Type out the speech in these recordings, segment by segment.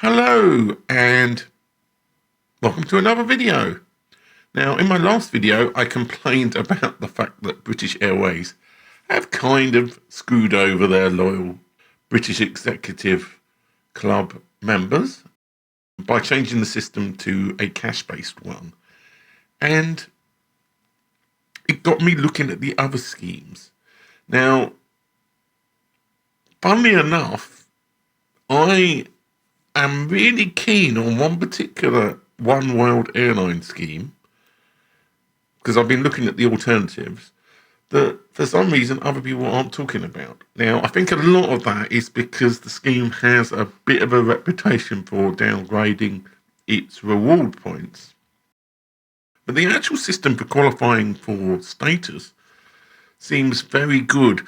Hello and welcome to another video. Now, in my last video, I complained about the fact that British Airways have kind of screwed over their loyal British Executive Club members by changing the system to a cash-based one. And it got me looking at the other schemes. Now, funnily enough, I am really keen on one particular Oneworld Airline scheme, because I've been looking at the alternatives that for some reason other people aren't talking about. Now, I think a lot of that is because the scheme has a bit of a reputation for downgrading its reward points. But the actual system for qualifying for status seems very good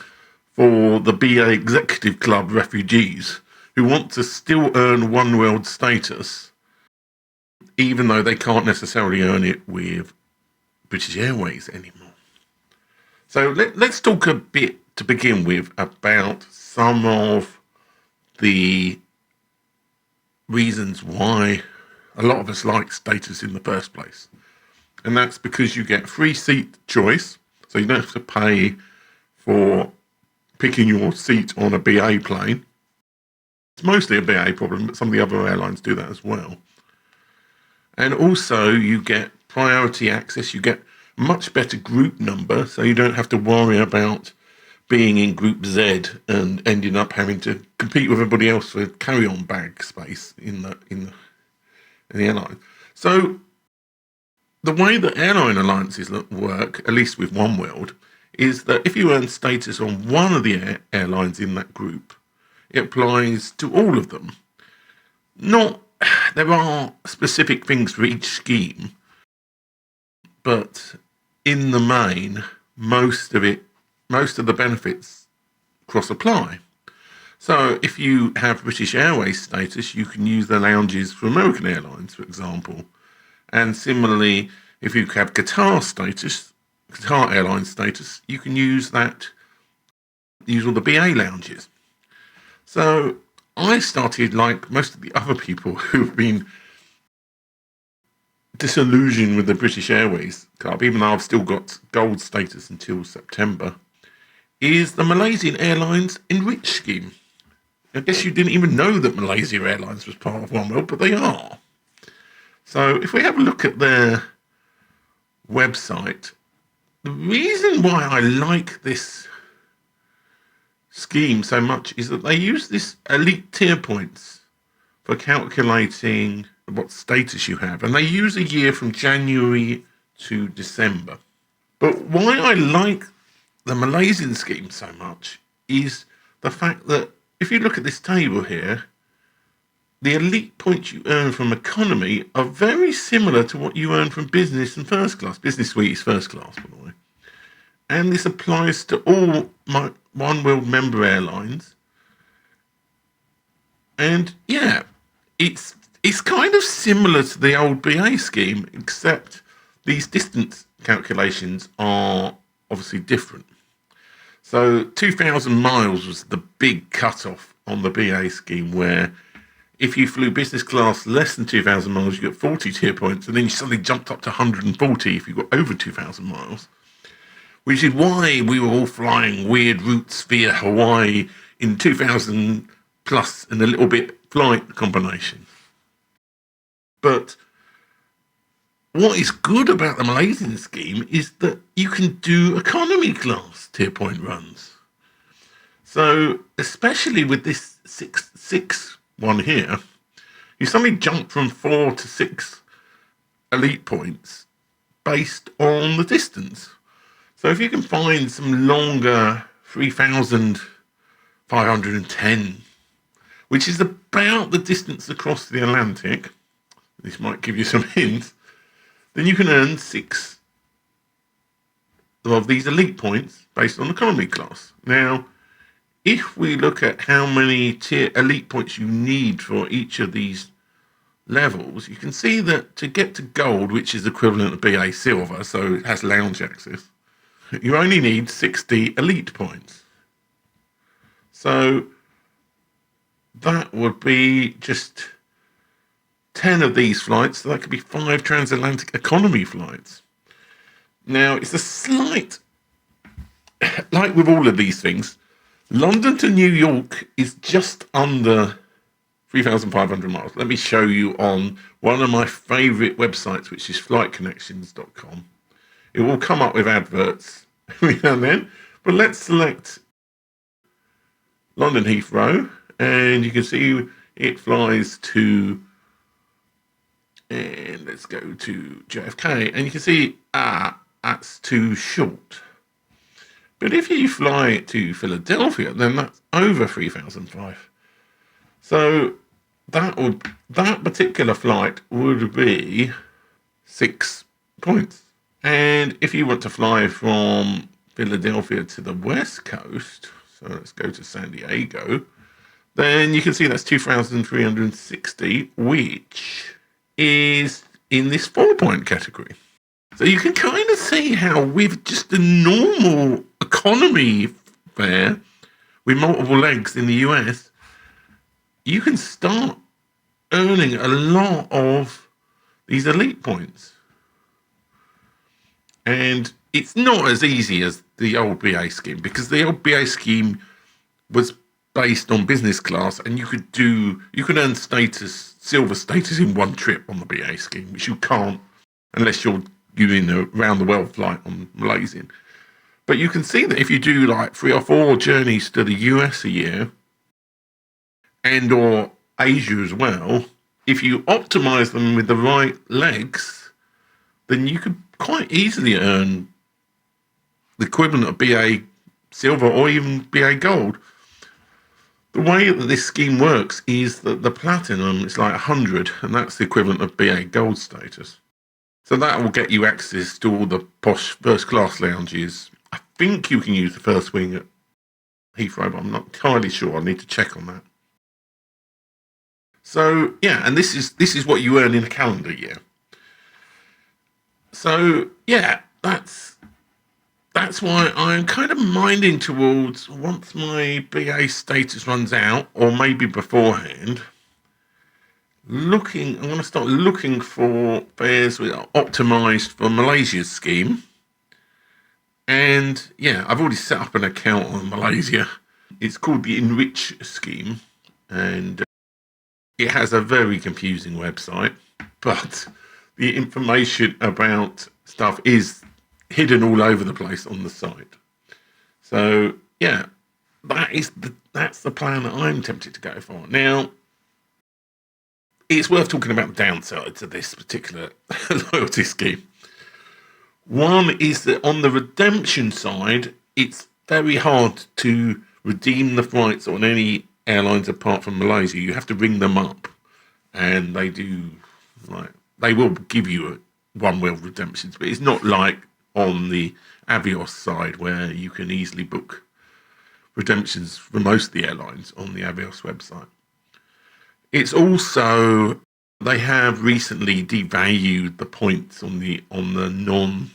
for the BA Executive Club refugees who want to still earn Oneworld status, even though they can't necessarily earn it with British Airways anymore. So let's talk a bit to begin with about some of the reasons why a lot of us like status in the first place. And that's because you get free seat choice, so you don't have to pay for picking your seat on a BA plane. It's mostly a BA problem, but some of the other airlines do that as well. And also you get priority access, you get much better group number, so you don't have to worry about being in Group Z and ending up having to compete with everybody else for carry-on bag space in the airline. So the way that airline alliances work, at least with Oneworld, is that if you earn status on one of the airlines in that group, it applies to all of them. There are specific things for each scheme, but in the main, most of the benefits cross-apply. So if you have British Airways status, you can use the lounges for American Airlines, for example. And similarly, if you have Qatar Airlines status, you can use all the BA lounges. So I started, like most of the other people who've been disillusioned with the British Airways Club, even though I've still got gold status until September, is the Malaysian Airlines Enrich scheme. I guess you didn't even know that Malaysia Airlines was part of Oneworld, but they are. So if we have a look at their website, the reason why I like this scheme so much is that they use this elite tier points for calculating what status you have, and they use a year from January to December. But why I like the Malaysian scheme so much is the fact that if you look at this table here, the elite points you earn from economy are very similar to what you earn from business and first class. Business suite is first class, by the way. And this applies to all my Oneworld member airlines. And yeah, it's kind of similar to the old BA scheme, except these distance calculations are obviously different. So 2,000 miles was the big cutoff on the BA scheme, where if you flew business class less than 2,000 miles, you get 40 tier points, and then you suddenly jumped up to 140 if you got over 2,000 miles. Which is why we were all flying weird routes via Hawaii in 2,000 plus and a little bit flight combination. But what is good about the Malaysian scheme is that you can do economy class tier point runs. So especially with this 6 one here, you suddenly jump from 4 to 6 elite points based on the distance. So if you can find some longer 3,510, which is about the distance across the Atlantic, this might give you some hints, then you can earn 6 of these elite points based on economy class. Now, if we look at how many elite points you need for each of these levels, you can see that to get to gold, which is equivalent to BA silver, so it has lounge access, you only need 60 elite points. So that would be just 10 of these flights, so that could be 5 transatlantic economy flights. Now, it's a slight, like with all of these things, London to New York is just under 3,500 miles. Let me show you on one of my favourite websites, which is flightconnections.com. It will come up with adverts every now and then, but let's select London Heathrow, and you can see it flies to, and let's go to JFK, and you can see, that's too short. But if you fly it to Philadelphia, then that's over 3,005. So that particular flight would be 6 points. And if you want to fly from Philadelphia to the West Coast, so let's go to San Diego, then you can see that's 2,360, which is in this 4-point category. So you can kind of see how with just a normal economy fare with multiple legs in the US, you can start earning a lot of these elite points. And it's not as easy as the old BA scheme, because the old BA scheme was based on business class, and you could earn silver status in one trip on the BA scheme, which you can't unless you're doing a round the world flight on Malaysian. But you can see that if you do like 3 or 4 journeys to the US a year, and or Asia as well, if you optimize them with the right legs, then you could quite easily earn the equivalent of BA silver or even BA gold. The way that this scheme works is that the platinum is like 100, and that's the equivalent of BA gold status. So that will get you access to all the posh first class lounges. I think you can use the first wing at Heathrow, but I'm not entirely sure. I need to check on that. So yeah, and this is what you earn in a calendar year. So yeah, that's why I'm kind of minding towards, once my BA status runs out, or maybe beforehand, I'm going to start looking for fares that are optimised for Malaysia's scheme. And yeah, I've already set up an account on Malaysia. It's called the Enrich scheme, and it has a very confusing website, but the information about stuff is hidden all over the place on the site. So yeah, that's the plan that I'm tempted to go for. Now, it's worth talking about the downsides of this particular loyalty scheme. One is that on the redemption side, it's very hard to redeem the flights on any airlines apart from Malaysia. You have to ring them up, and they will give you Oneworld redemptions, but it's not like on the Avios side, where you can easily book redemptions for most of the airlines on the Avios website. It's also, they have recently devalued the points on the non-status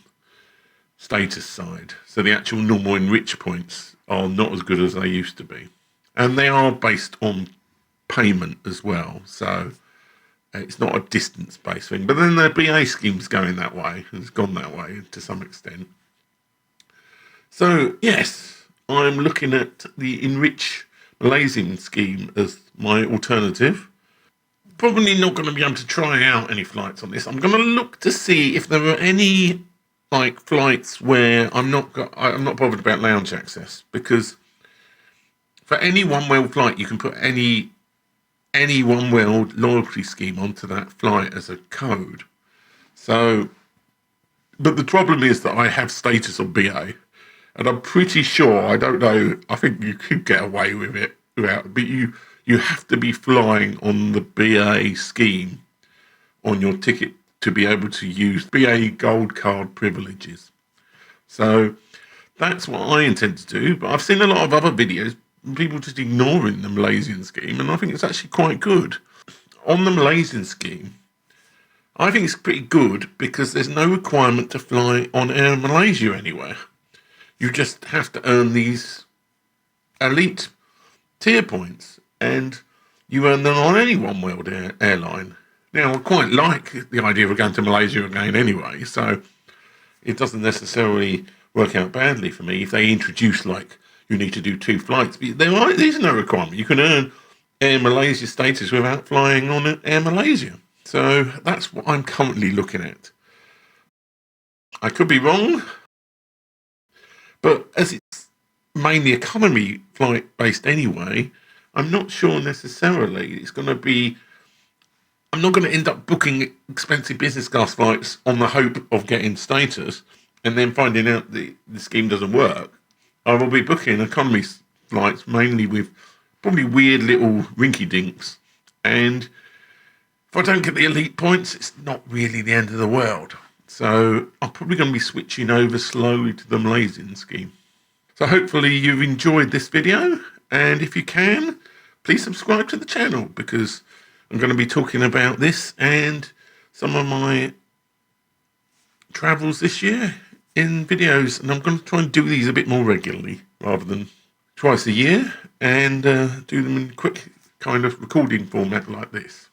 side. So the actual normal Enrich points are not as good as they used to be. And they are based on payment as well. So it's not a distance-based thing. But then the BA scheme's going that way. It's gone that way to some extent. So, yes, I'm looking at the Enrich Malaysian scheme as my alternative. Probably not going to be able to try out any flights on this. I'm going to look to see if there are any flights where I'm not bothered about lounge access, because for any Oneworld flight you can put any Oneworld loyalty scheme onto that flight as a code. So, but the problem is that I have status on BA, and I'm pretty sure, I don't know, I think you could get away with it without, but you have to be flying on the BA scheme on your ticket to be able to use BA Gold Card privileges. So that's what I intend to do, but I've seen a lot of other videos, people just ignoring the Malaysian scheme, and I think it's actually quite good. On the Malaysian scheme, I think it's pretty good because there's no requirement to fly on Air Malaysia anywhere. You just have to earn these elite tier points, and you earn them on any Oneworld airline. Now, I quite like the idea of going to Malaysia again anyway, so it doesn't necessarily work out badly for me if they introduce, like, you need to do 2 flights. But there's no requirement. You can earn Air Malaysia status without flying on Air Malaysia. So that's what I'm currently looking at. I could be wrong, but as it's mainly economy flight based anyway, I'm not sure necessarily it's going to be. I'm not going to end up booking expensive business class flights on the hope of getting status and then finding out the scheme doesn't work. I will be booking economy flights mainly with probably weird little rinky dinks. And if I don't get the elite points, it's not really the end of the world. So I'm probably going to be switching over slowly to the Malaysian scheme. So hopefully you've enjoyed this video. And if you can, please subscribe to the channel because I'm going to be talking about this and some of my travels this year in videos. And I'm going to try and do these a bit more regularly rather than twice a year and do them in quick kind of recording format like this.